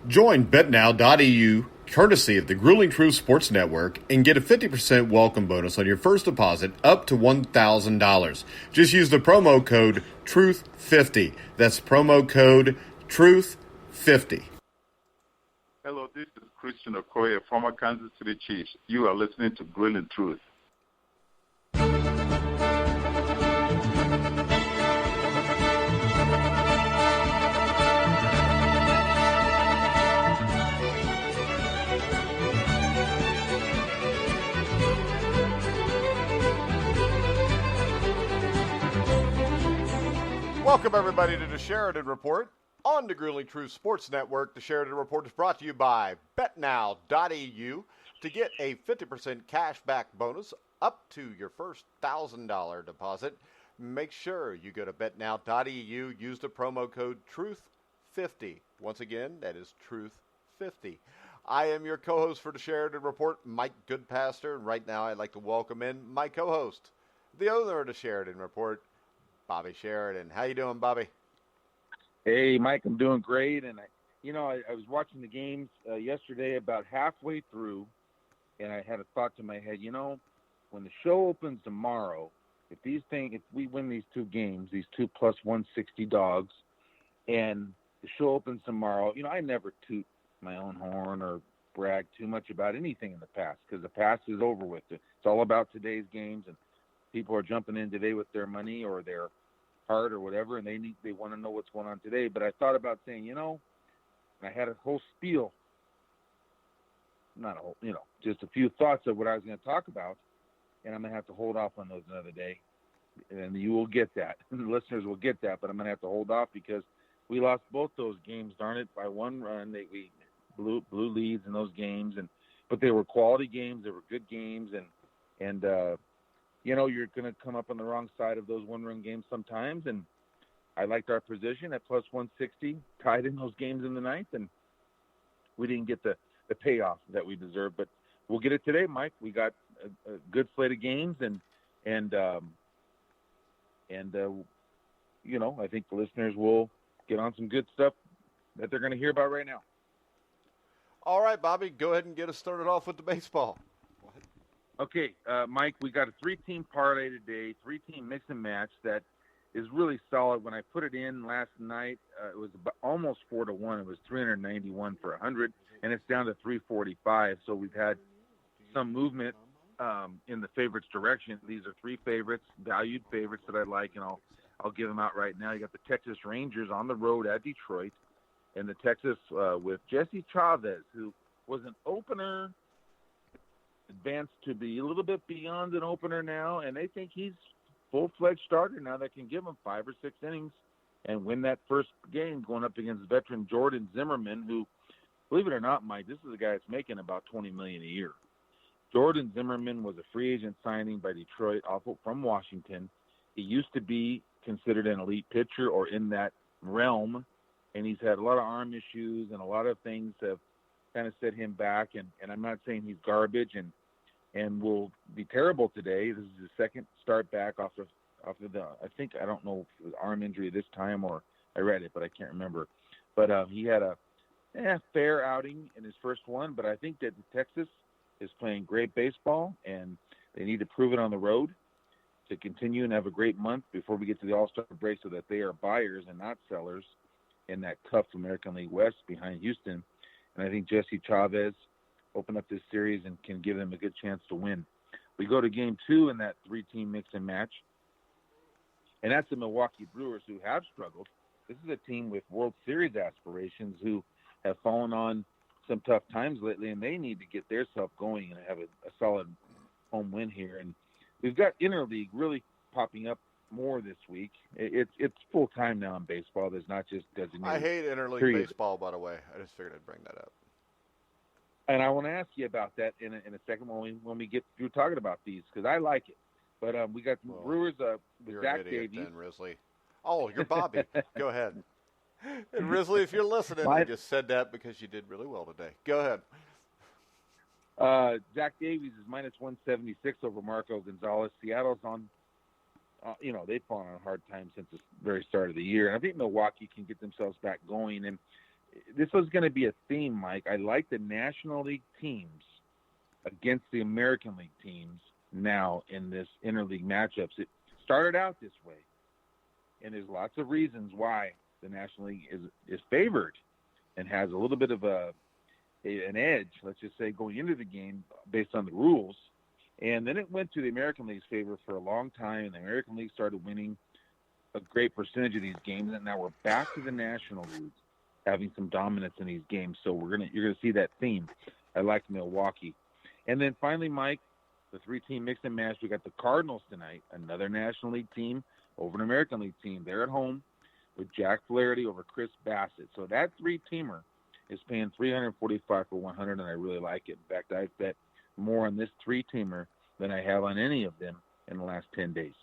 Join BetNow.eu, courtesy of the Grueling Truth Sports Network, and get a 50% welcome bonus on your first deposit up to $1,000. Just use the promo code TRUTH50. That's promo code TRUTH50. Hello, this is Christian Okoye, former Kansas City Chiefs. You are listening to Grueling Truth. Welcome, everybody, to the Sheridan Report on the Grueling Truth Sports Network. The Sheridan Report is brought to you by BetNow.eu to get a 50% cashback bonus up to your first $1,000 deposit. Make sure you go to BetNow.eu, use the promo code TRUTH50. Once again, that is TRUTH50. I am your co-host for the Sheridan Report, Mike Goodpaster, and right now I'd like to welcome in my co-host, the owner of the Sheridan Report, Bobby Sheridan. How you doing, Bobby? Hey, Mike, I'm doing great. And, I was watching the games yesterday about halfway through, and I had a thought to my head, when the show opens tomorrow, if we win these two games, these 2 plus 160 dogs, and the show opens tomorrow, I never toot my own horn or brag too much about anything in the past because the past is over with. It's all about today's games, and people are jumping in today with their money or their heart or whatever, and they want to know what's going on today. But I thought about saying, I had a whole spiel, not a whole, just a few thoughts of what I was going to talk about, and I'm going to have to hold off on those another day. And you will get that. The listeners will get that, but I'm going to have to hold off because we lost both those games, darn it, by one run. We blew leads in those games, but they were quality games. They were good games, and you're going to come up on the wrong side of those one-run games sometimes, and I liked our position at plus 160, tied in those games in the ninth, and we didn't get the payoff that we deserved, but we'll get it today, Mike. We got a good slate of games, and I think the listeners will get on some good stuff that they're going to hear about right now. All right, Bobby, go ahead and get us started off with the baseball. Okay, Mike, we got a 3-team parlay today, 3-team mix and match that is really solid. When I put it in last night, it was almost 4-1. It was 391 for 100, and it's down to 345. So we've had some movement in the favorites' direction. These are 3 favorites, valued favorites that I like, and I'll give them out right now. You got the Texas Rangers on the road at Detroit, and the Texas with Jesse Chavez, who was an opener, advanced to be a little bit beyond an opener now, and they think he's full-fledged starter now that can give him 5 or 6 innings and win that first game going up against veteran Jordan Zimmerman, who, believe it or not, Mike, this is a guy that's making about $20 million a year. Jordan Zimmerman was a free agent signing by Detroit from Washington. He used to be considered an elite pitcher or in that realm, and he's had a lot of arm issues and a lot of things have kind of set him back, and I'm not saying he's garbage and will be terrible today. This is his second start back off of the I don't know if it was arm injury this time or I read it, but I can't remember. But he had a fair outing in his first one, but I think that Texas is playing great baseball, and they need to prove it on the road to continue and have a great month before we get to the All-Star break so that they are buyers and not sellers in that tough American League West behind Houston. And I think Jesse Chavez opened up this series and can give them a good chance to win. We go to game 2 in that 3-team mix and match. And that's the Milwaukee Brewers, who have struggled. This is a team with World Series aspirations who have fallen on some tough times lately, and they need to get their self going and have a solid home win here. And we've got interleague really popping up more this week. It's full time now in baseball. There's not just designated. I hate interleague baseball, by the way. I just figured I'd bring that up. And I want to ask you about that in a second when we get through talking about these, because I like it. But we got the Brewers with Zach Davies. Then, Risley. Oh, you're Bobby. Go ahead. And Risley, if you're listening, I just said that because you did really well today. Go ahead. Zach Davies is minus 176 over Marco Gonzalez. Seattle's on, they've fallen on hard times since the very start of the year. And I think Milwaukee can get themselves back going. And this was going to be a theme, Mike. I like the National League teams against the American League teams now in this interleague matchups. It started out this way, and there's lots of reasons why the National League is favored and has a little bit of an edge, let's just say, going into the game based on the rules. And then it went to the American League's favor for a long time, and the American League started winning a great percentage of these games, and now we're back to the National League having some dominance in these games. So you're gonna see that theme. I like Milwaukee. And then finally, Mike, the three-team mix and match. We got the Cardinals tonight, another National League team over an American League team. They're at home with Jack Flaherty over Chris Bassett. So that three-teamer is paying $345 for 100, and I really like it. In fact, I've bet more on this three-teamer than I have on any of them in the last 10 days.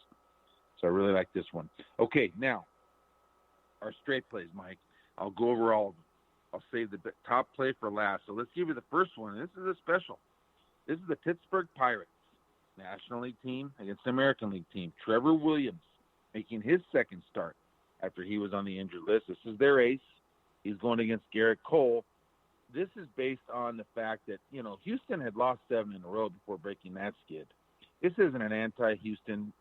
So I really like this one. Okay, now, our straight plays, Mike. I'll go over all of them. I'll save the top play for last. So let's give you the first one. This is a special. This is the Pittsburgh Pirates, National League team against the American League team. Trevor Williams making his second start after he was on the injured list. This is their ace. He's going against Garrett Cole. This is based on the fact that, Houston had lost 7 in a row before breaking that skid. This isn't an anti-Houston.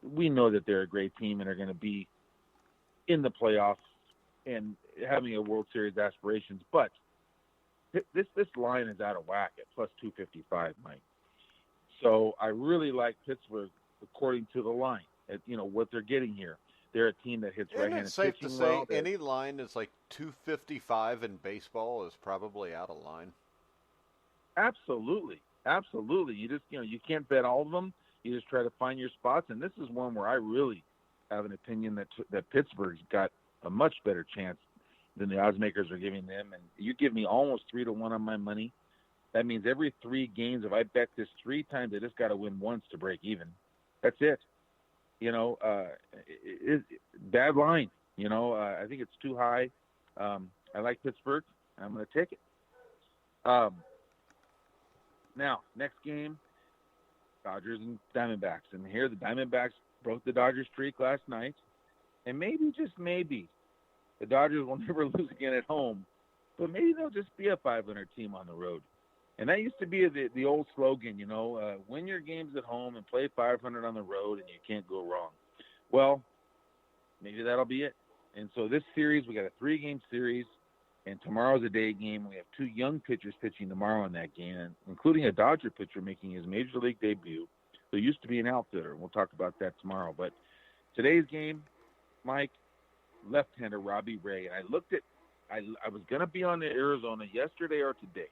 We know that they're a great team and are going to be in the playoffs and having a World Series aspirations. But this line is out of whack at plus 255, Mike. So I really like Pittsburgh according to the line, what they're getting here. They're a team that hits right-handed pitching well. Isn't it safe to say any line is like 255 in baseball is probably out of line? Absolutely. You just, you can't bet all of them. You just try to find your spots. And this is one where I really have an opinion that Pittsburgh's got a much better chance than the odds makers are giving them. And you give me almost 3-1 on my money. That means every 3 games, if I bet this 3 times, I just got to win once to break even. That's it. Bad line. I think it's too high. I like Pittsburgh. I'm going to take it. Now, next game, Dodgers and Diamondbacks. And here the Diamondbacks broke the Dodgers streak last night. And maybe, just maybe, the Dodgers will never lose again at home. But maybe they'll just be a 500 team on the road. And that used to be the old slogan, win your games at home and play 500 on the road and you can't go wrong. Well, maybe that'll be it. And so this series, we got a 3-game series, and tomorrow's a day game. We have 2 young pitchers pitching tomorrow in that game, including a Dodger pitcher making his major league debut, who used to be an outfielder. We'll talk about that tomorrow. But today's game, Mike, left-hander Robbie Ray. And I looked at I was going to be on the Arizona yesterday or today.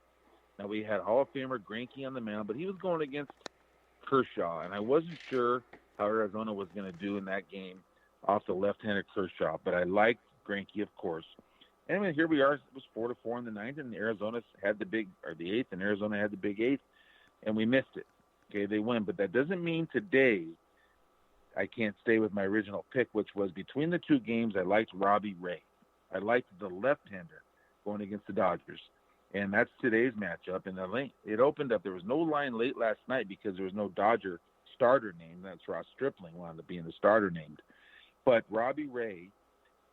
Now, we had Hall of Famer Greinke on the mound, but he was going against Kershaw, and I wasn't sure how Arizona was going to do in that game off the left-handed Kershaw, but I liked Greinke, of course. Anyway, here we are. It was 4-4 in the 9th, and Arizona had the 8th, and Arizona had the big 8th, and we missed it. Okay, they win, but that doesn't mean today I can't stay with my original pick, which was between the 2 games, I liked Robbie Ray. I liked the left-hander going against the Dodgers. And that's today's matchup. And it opened up. There was no line late last night because there was no Dodger starter named. That's Ross Stripling wound up being the starter named. But Robbie Ray,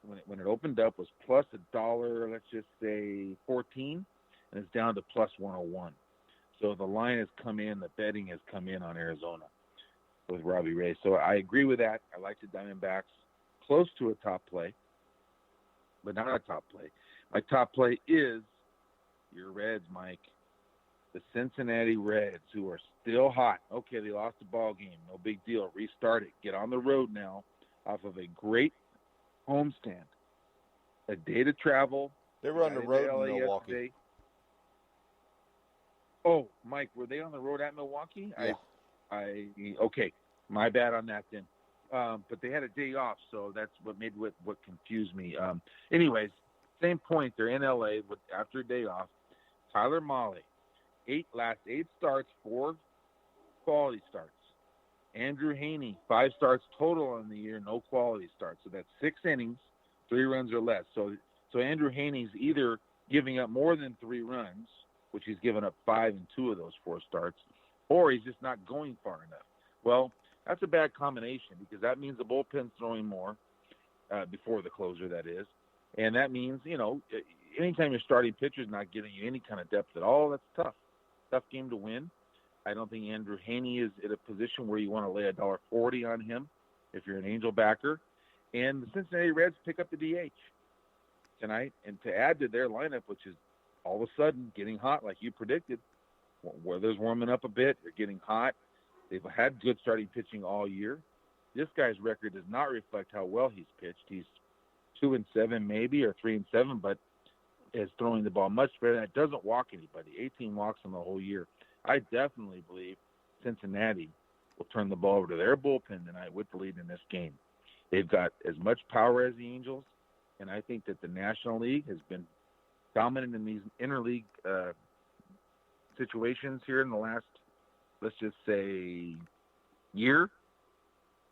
when it opened up, was plus $1, let's just say 14, and it's down to plus 101. So the line has come in. The betting has come in on Arizona with Robbie Ray. So I agree with that. I like the Diamondbacks close to a top play, but not a top play. My top play is your Reds, Mike. The Cincinnati Reds, who are still hot. Okay, they lost the ball game. No big deal. Restart it. Get on the road now off of a great homestand. A day to travel. They were on the road in Milwaukee. Yesterday. Oh, Mike, were they on the road at Milwaukee? Yeah. Okay, my bad on that then. But they had a day off, so that's what made what confused me. Anyways, same point. They're in LA after a day off. Tyler Mahle, 8 starts, 4 quality starts. Andrew Heaney, 5 starts total on the year, no quality starts. So that's 6 innings, 3 runs or less. So Andrew Heaney's either giving up more than 3 runs, which he's given up 5 in 2 of those 4 starts, or he's just not going far enough. Well, that's a bad combination because that means the bullpen's throwing more before the closer, that is. And that means, anytime your starting pitcher's not giving you any kind of depth at all, that's tough. Tough game to win. I don't think Andrew Haney is in a position where you want to lay $1.40 on him if you're an Angel backer. And the Cincinnati Reds pick up the DH tonight. And to add to their lineup, which is all of a sudden getting hot like you predicted, weather's warming up a bit. They're getting hot. They've had good starting pitching all year. This guy's record does not reflect how well he's pitched. He's 2-7 maybe, or 3-7, but is throwing the ball much better. That doesn't walk anybody. 18 walks in the whole year. I definitely believe Cincinnati will turn the ball over to their bullpen tonight with the lead in this game. They've got as much power as the Angels, and I think that the National League has been dominant in these interleague situations here in the last, let's just say, year.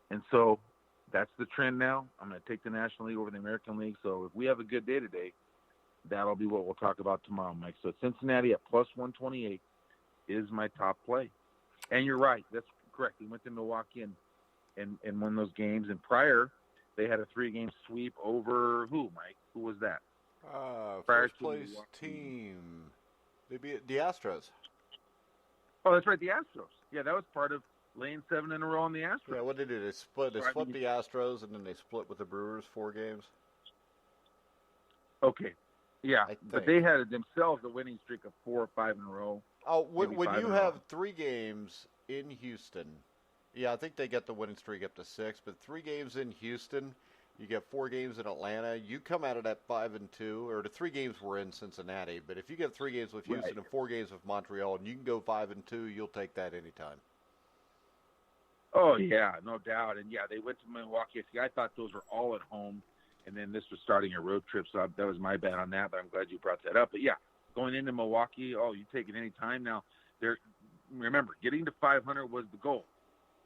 And so that's the trend now. I'm going to take the National League over the American League. So if we have a good day today, that'll be what we'll talk about tomorrow, Mike. So Cincinnati at plus 128 is my top play. And you're right. That's correct. We went to Milwaukee and won those games. And prior, they had a 3-game sweep over who, Mike? Who was that? First place team. They beat the Astros. Oh, that's right, the Astros. Yeah, that was part of laying 7 in a row on the Astros. Yeah, what did they do? They split the Astros, and then they split with the Brewers 4 games. Okay. Yeah, but they had themselves a winning streak of 4 or 5 in a row. Oh, when you have 3 games in Houston, yeah, I think they get the winning streak up to 6, but 3 games in Houston, you get 4 games in Atlanta. You come out of that 5-2, or the 3 games were in Cincinnati. But if you get 3 games with Houston and 4 games with Montreal, and you can go 5-2, you'll take that anytime. Oh yeah, no doubt. And yeah, they went to Milwaukee. See, I thought those were all at home, and then this was starting a road trip, so that was my bad on that. But I'm glad you brought that up. But yeah, going into Milwaukee, you take it any time now. Remember, getting to 500 was the goal,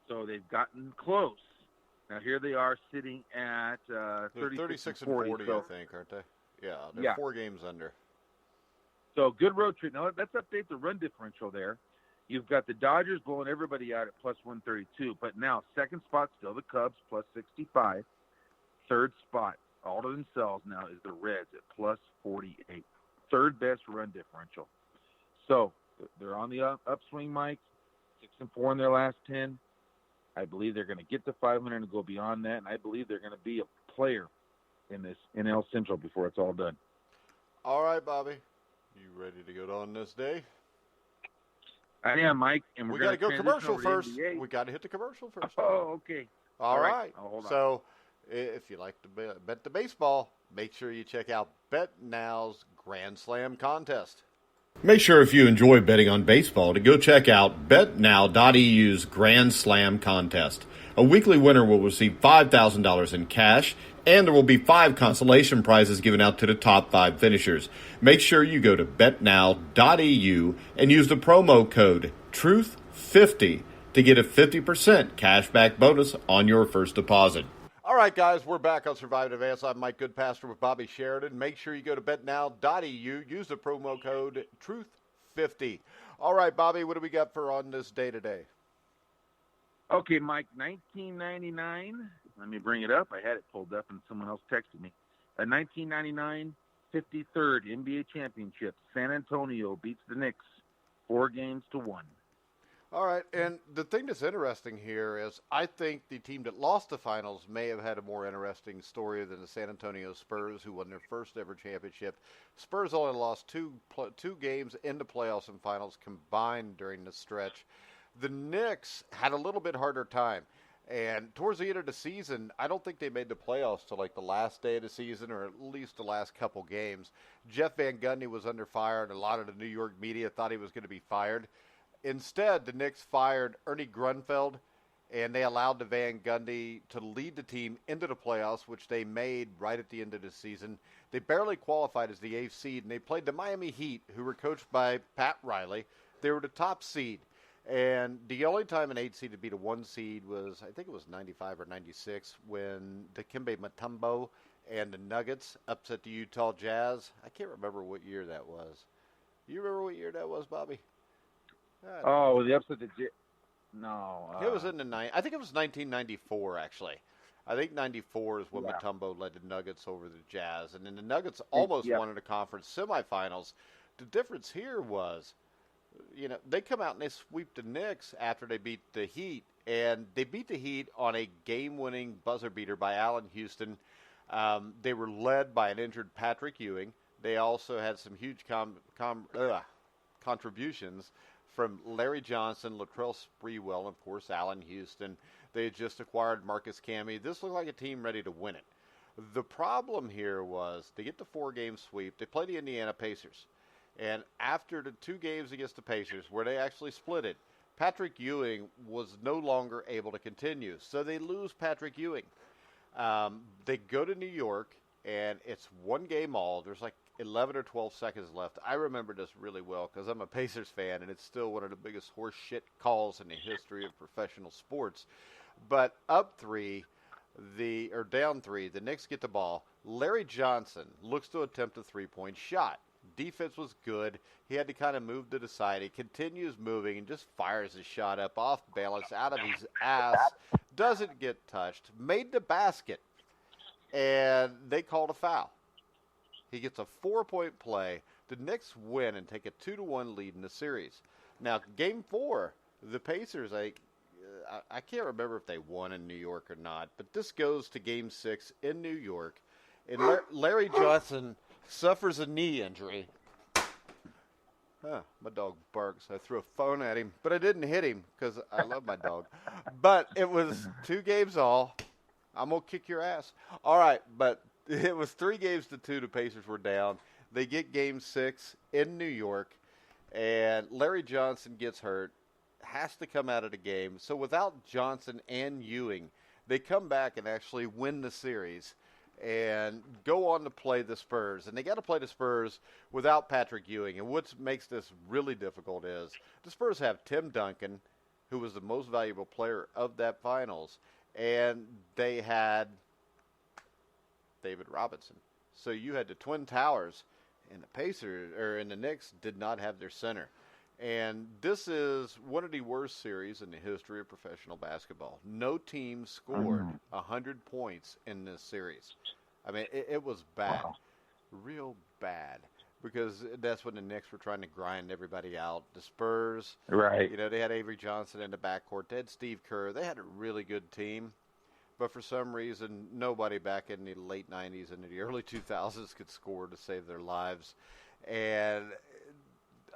so they've gotten close. Now here they are sitting at 36 and 40, I think, aren't they? Yeah, they're 4 games under. So good road trip. Now let's update the run differential there. You've got the Dodgers blowing everybody out at plus 132, but now second spot still the Cubs plus 65. Third spot, all to themselves now, is the Reds at plus 48. Third best run differential. So they're on the upswing, Mike. 6-4 in their last 10. I believe they're going to get to 500 and go beyond that, and I believe they're going to be a player in this NL Central before it's all done. All right, Bobby. You ready to go on this day? I am, Mike, and we got to go commercial first. We got to hit the commercial first. Oh, okay. All right. So if you like to bet the baseball, make sure you check out BetNow's Grand Slam contest. Make sure if you enjoy betting on baseball to go check out BetNow.eu's Grand Slam contest. A weekly winner will receive $5,000 in cash, and there will be 5 consolation prizes given out to the top 5 finishers. Make sure you go to BetNow.eu and use the promo code TRUTH50 to get a 50% cashback bonus on your first deposit. All right, guys, we're back on Survive and Advance. I'm Mike Goodpastor with Bobby Sheridan. Make sure you go to BetNow.eu, use the promo code TRUTH50. All right, Bobby, what do we got for on this day today? Okay, Mike, 1999. Let me bring it up. I had it pulled up and someone else texted me. A 1999 53rd NBA championship. San Antonio beats the Knicks 4-1. All right, and the thing that's interesting here is I think the team that lost the finals may have had a more interesting story than the San Antonio Spurs, who won their first ever championship. Spurs only lost two games in the playoffs and finals combined during the stretch. The Knicks had a little bit harder time. And towards the end of the season, I don't think they made the playoffs till like the last day of the season or at least the last couple games. Jeff Van Gundy was under fire, and a lot of the New York media thought he was going to be fired. Instead, the Knicks fired Ernie Grunfeld, and they allowed the Van Gundy to lead the team into the playoffs, which they made right at the end of the season. They barely qualified as the 8th seed, and they played the Miami Heat, who were coached by Pat Riley. They were the top seed. And the only time an 8 seed to beat a 1 seed was, I think it was 95 or 96, when Dikembe Mutombo and the Nuggets upset the Utah Jazz. I can't remember what year that was. You remember what year that was, Bobby? Oh, the upset the No. It was in the I think it was 1994, actually. I think 94 is when Yeah. Mutombo led the Nuggets over the Jazz. And then the Nuggets almost won in the conference semifinals. The difference here was, they come out and they sweep the Knicks after they beat the Heat. And they beat the Heat on a game-winning buzzer beater by Allen Houston. They were led by an injured Patrick Ewing. They also had some huge contributions from Larry Johnson, Latrell Sprewell, and, of course, Allen Houston. They had just acquired Marcus Camby. This looked like a team ready to win it. The problem here was they get the 4-game sweep. They play the Indiana Pacers. And after the 2 games against the Pacers, where they actually split it, Patrick Ewing was no longer able to continue. So they lose Patrick Ewing. They go to New York, and it's 1 game all. There's like 11 or 12 seconds left. I remember this really well because I'm a Pacers fan, and it's still one of the biggest horse shit calls in the history of professional sports. But up 3, down 3, the Knicks get the ball. Larry Johnson looks to attempt a 3-point shot. Defense was good. He had to kind of move to the side. He continues moving and just fires his shot up off balance out of his ass. Doesn't get touched. Made the basket. And they called a foul. He gets a 4-point play. The Knicks win and take a 2-1 lead in the series. Now, Game 4, the Pacers, I can't remember if they won in New York or not, but this goes to Game 6 in New York. And Larry Johnson suffers a knee injury. My dog barks. I threw a phone at him, but I didn't hit him because I love my dog. But it was 2 games all. I'm going to kick your ass. All right, but it was 3 games to 2. The Pacers were down. They get Game 6 in New York, and Larry Johnson gets hurt, has to come out of the game. So without Johnson and Ewing, they come back and actually win the series and go on to play the Spurs. And they got to play the Spurs without Patrick Ewing. And what makes this really difficult is the Spurs have Tim Duncan, who was the most valuable player of that finals, and they had David Robinson. So you had the Twin Towers, and the Pacers and the Knicks did not have their center. And this is one of the worst series in the history of professional basketball. No team scored 100 points in this series. I mean, it was bad, real bad, because that's when the Knicks were trying to grind everybody out. The Spurs, right? They had Avery Johnson in the backcourt. They had Steve Kerr. They had a really good team. But for some reason, nobody back in the late 90s and the early 2000s could score to save their lives. And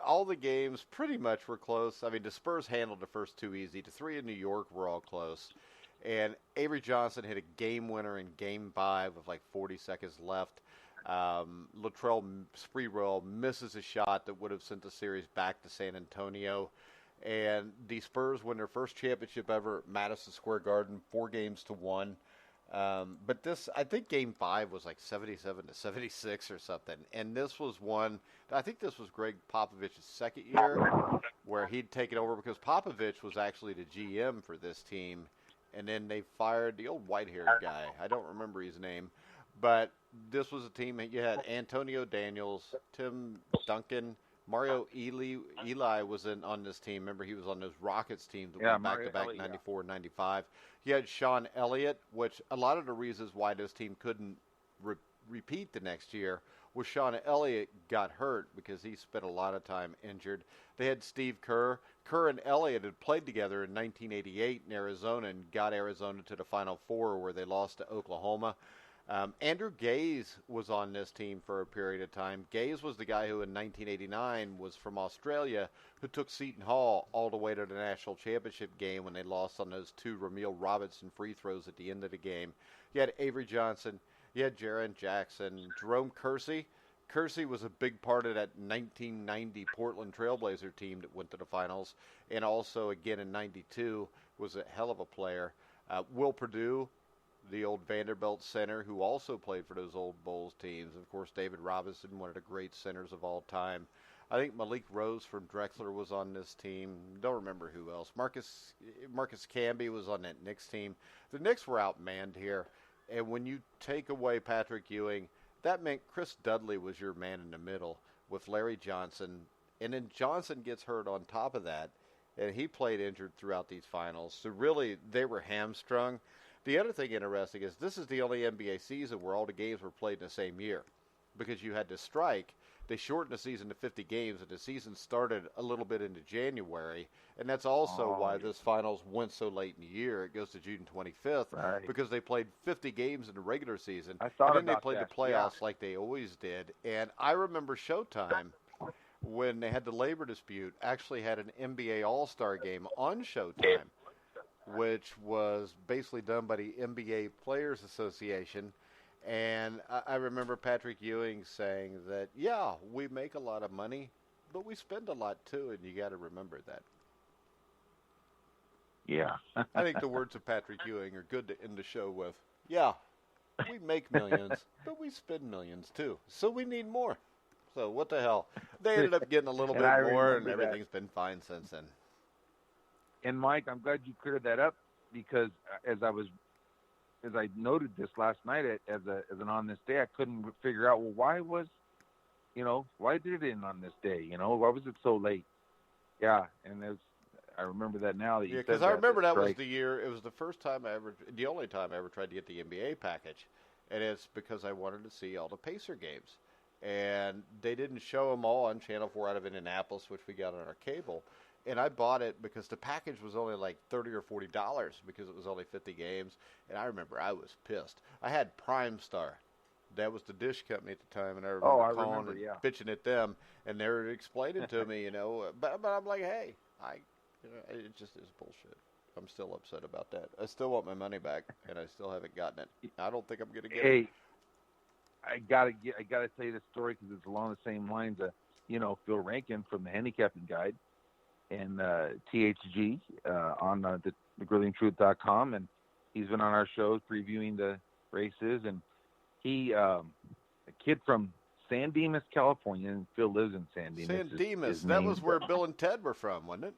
all the games pretty much were close. I mean, the Spurs handled the first 2 easy. The 3 in New York were all close. And Avery Johnson hit a game winner in Game 5 with like 40 seconds left. Latrell Sprewell misses a shot that would have sent the series back to San Antonio. And the Spurs win their first championship ever at Madison Square Garden, 4-1. But this, I think Game 5 was like 77-76 or something. And this was one, I think this was Greg Popovich's second year where he'd taken over because Popovich was actually the GM for this team. And then they fired the old white-haired guy. I don't remember his name. But this was a team that you had Antonio Daniels, Tim Duncan, Mario Eli was on this team. Remember, he was on those Rockets teams that went back-to-back 94 and 95. He had Sean Elliott, which a lot of the reasons why this team couldn't repeat the next year was Sean Elliott got hurt because he spent a lot of time injured. They had Steve Kerr. Kerr and Elliott had played together in 1988 in Arizona and got Arizona to the Final Four where they lost to Oklahoma. Andrew Gaze was on this team for a period of time. Gaze was the guy who in 1989 was from Australia who took Seton Hall all the way to the national championship game when they lost on those 2 Ramil Robinson free throws at the end of the game. You had Avery Johnson. You had Jaren Jackson. Jerome Kersey. Kersey was a big part of that 1990 Portland Trailblazer team that went to the finals. And also, again, in 92, was a hell of a player. Will Perdue, the old Vanderbilt center who also played for those old Bulls teams. Of course, David Robinson, one of the great centers of all time. I think Malik Rose from Drexler was on this team. Don't remember who else. Marcus Camby was on that Knicks team. The Knicks were outmanned here. And when you take away Patrick Ewing, that meant Chris Dudley was your man in the middle with Larry Johnson. And then Johnson gets hurt on top of that. And he played injured throughout these finals. So really, they were hamstrung. The other thing interesting is this is the only NBA season where all the games were played in the same year because you had to strike. They shortened the season to 50 games, and the season started a little bit into January. And that's also why this finals went so late in the year. It goes to June 25th because they played 50 games in the regular season. I thought and then about they played that. the playoffs like they always did. And I remember Showtime, when they had the labor dispute, actually had an NBA All-Star game on Showtime, which was basically done by the NBA Players Association. And I remember Patrick Ewing saying that, yeah, we make a lot of money, but we spend a lot too, and you got to remember that. Yeah. I think the words of Patrick Ewing are good to end the show with. Yeah, we make millions, but we spend millions too, so we need more. So what the hell? They ended up getting a little bit more, and everything's been fine since then. And Mike, I'm glad you cleared that up because as I noted this last night as an on this day, I couldn't figure out, well, why did it end on this day? Why was it so late? Yeah, and I remember that now that you said that. Yeah, because I remember that was the year. It was the only time I ever tried to get the NBA package, and it's because I wanted to see all the Pacer games, and they didn't show them all on Channel 4 out of Indianapolis, which we got on our cable. And I bought it because the package was only like $30 or $40 because it was only 50 games. And I remember I was pissed. I had Prime Star. That was the dish company at the time. And I remember calling and bitching at them. And they were explaining to me, But I'm like, hey, it just is bullshit. I'm still upset about that. I still want my money back, and I still haven't gotten it. I don't think I'm going to get it. Hey, I gotta tell you this story because it's along the same lines of, Phil Rankin from the Handicapping Guide. And THG on the grillingtruth.com, and he's been on our show previewing the races. And he, a kid from San Dimas, California, and Phil lives in San Dimas. San Dimas, that was where Bill and Ted were from, wasn't it?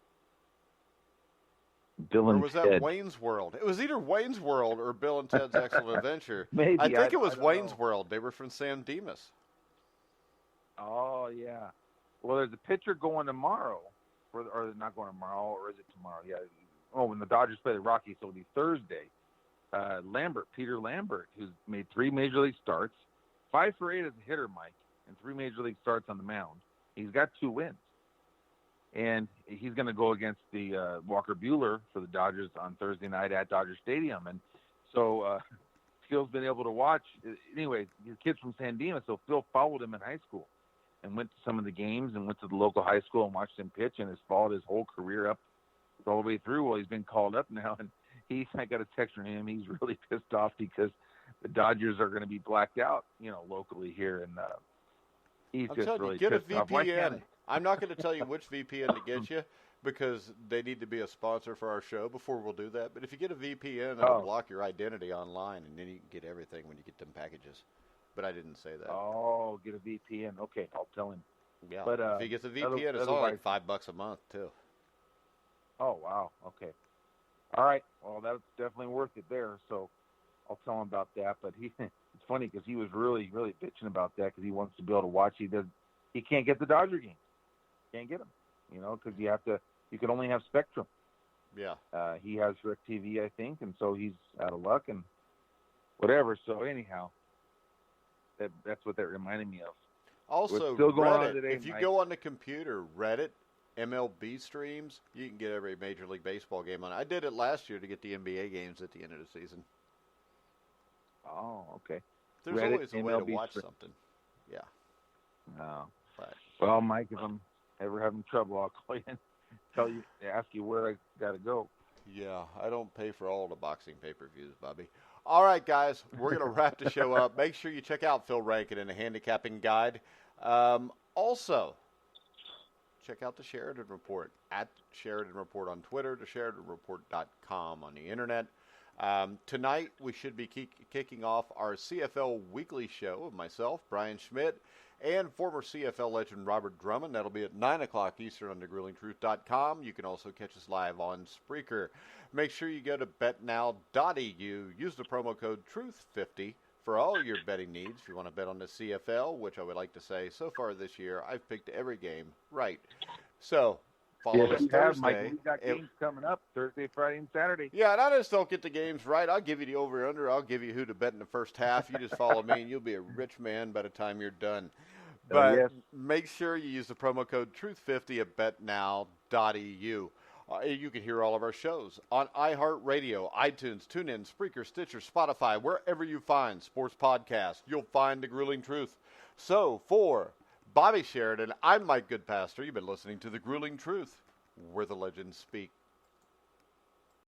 Bill and Or was Ted. that Wayne's World? It was either Wayne's World or Bill and Ted's Excellent Adventure. Maybe. I think it was Wayne's World. They were from San Dimas. Oh, yeah. Well, there's a pitcher going tomorrow. Or they're not going tomorrow, or is it tomorrow? Yeah. Oh, when the Dodgers play the Rockies, so it'll be Thursday. Peter Lambert, who's made 3 major league starts, 5 for 8 as a hitter, Mike, and 3 major league starts on the mound. He's got 2 wins. And he's going to go against the Walker Buehler for the Dodgers on Thursday night at Dodger Stadium. And so Phil's been able to watch. Anyway, his kid's from San Dimas, so Phil followed him in high school and went to some of the games and went to the local high school and watched him pitch and has followed his whole career up all the way through. Well, he's been called up now, and I got a text from him. He's really pissed off because the Dodgers are going to be blacked out, locally here. And he's just really get a pissed off. VPN. I'm not going to tell you which VPN to get you because they need to be a sponsor for our show before we'll do that. But if you get a VPN, it'll block your identity online, and then you can get everything when you get them packages. But I didn't say that. Oh, get a VPN. Okay, I'll tell him. Yeah, but if he gets a VPN, it's only like $5 a month, too. Oh, wow. Okay. All right. Well, that's definitely worth it there. So I'll tell him about that. But it's funny because he was really, really bitching about that because he wants to be able to watch. He can't get the Dodger games. Can't get them, because you can only have Spectrum. Yeah. He has DirecTV, I think, and so he's out of luck and whatever. So anyhow, that's what that reminded me of. Also, Reddit, if you go on the computer, Reddit, MLB streams, you can get every Major League Baseball game on it. I did it last year to get the NBA games at the end of the season. Oh, okay. There's Reddit, always a way to watch something. Yeah. No. But, well, Mike, if I'm ever having trouble, I'll call you and ask you where I got to go. Yeah, I don't pay for all the boxing pay-per-views, Bobby. All right, guys, we're going to wrap the show up. Make sure you check out Phil Rankin and the Handicapping Guide. Also, check out the Sheridan Report at Sheridan Report on Twitter, to SheridanReport.com on the internet. Tonight, we should be kicking off our CFL Weekly Show of myself, Brian Schmidt, and former CFL legend Robert Drummond. That'll be at 9 o'clock Eastern on thegrillingtruth.com. You can also catch us live on Spreaker. Make sure you go to BetNow.eu. Use the promo code TRUTH50 for all your betting needs. If you want to bet on the CFL, which I would like to say, so far this year, I've picked every game right. So, Follow Yes, us you have, Thursday. Mike. We've got games coming up Thursday, Friday, and Saturday. Yeah, and I just don't get the games right. I'll give you the over-under. I'll give you who to bet in the first half. You just follow me, and you'll be a rich man by the time you're done. But yes. make sure you use the promo code TRUTH50 at BetNow.eu. You can hear all of our shows on iHeartRadio, iTunes, TuneIn, Spreaker, Stitcher, Spotify, wherever you find sports podcasts, you'll find The Grueling Truth. So for Bobby Sheridan, I'm Mike Goodpaster. You've been listening to The Grueling Truth, where the legends speak.